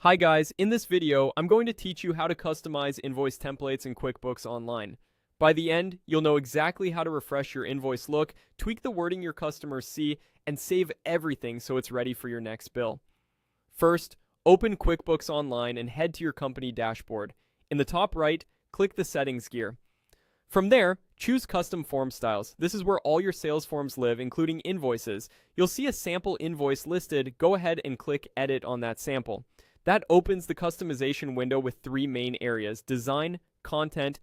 Hi guys, in this video, I'm going to teach you how to customize invoice templates in QuickBooks Online. By the end, you'll know exactly how to refresh your invoice look, tweak the wording your customers see, and save everything so it's ready for your next bill. First, open QuickBooks Online and head to your company dashboard. In the top right, click the Settings gear. From there, choose Custom Form Styles. This is where all your sales forms live, including invoices. You'll see a sample invoice listed. Go ahead and click Edit on that sample. That opens the customization window with three main areas: design, content,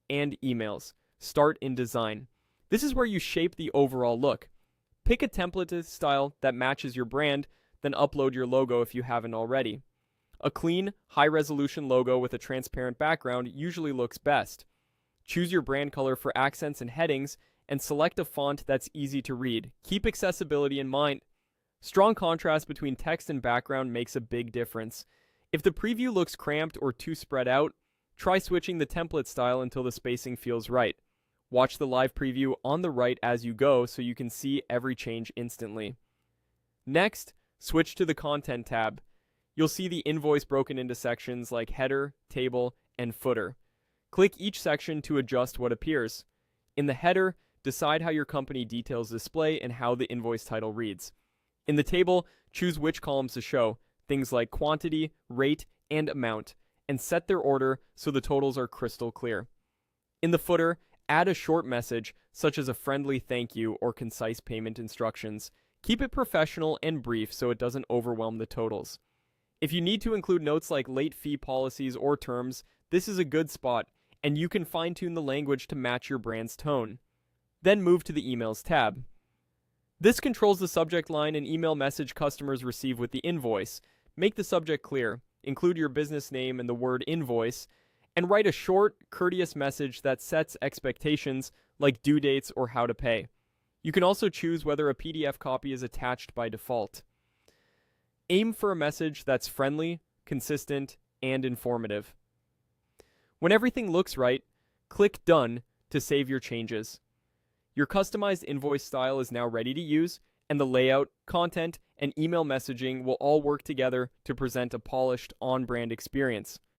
and emails. Start in design. This is where you shape the overall look. Pick a template style that matches your brand, then upload your logo if you haven't already. A clean, high-resolution logo with a transparent background usually looks best. Choose your brand color for accents and headings, and select a font that's easy to read. Keep accessibility in mind. Strong contrast between text and background makes a big difference. If the preview looks cramped or too spread out, try switching the template style until the spacing feels right. Watch the live preview on the right as you go so you can see every change instantly. Next, switch to the Content tab. You'll see the invoice broken into sections like header, table, and footer. Click each section to adjust what appears. In the header, decide how your company details display and how the invoice title reads. In the table, choose which columns to show, things like quantity, rate, and amount, and set their order so the totals are crystal clear. In the footer, add a short message, such as a friendly thank you or concise payment instructions. Keep it professional and brief so it doesn't overwhelm the totals. If you need to include notes like late fee policies or terms, this is a good spot, and you can fine-tune the language to match your brand's tone. Then move to the Emails tab. This controls the subject line and email message customers receive with the invoice. Make the subject clear, include your business name and the word invoice, and write a short, courteous message that sets expectations like due dates or how to pay. You can also choose whether a PDF copy is attached by default. Aim for a message that's friendly, consistent, and informative. When everything looks right, click Done to save your changes. Your customized invoice style is now ready to use, and the layout, content, and email messaging will all work together to present a polished, on-brand experience.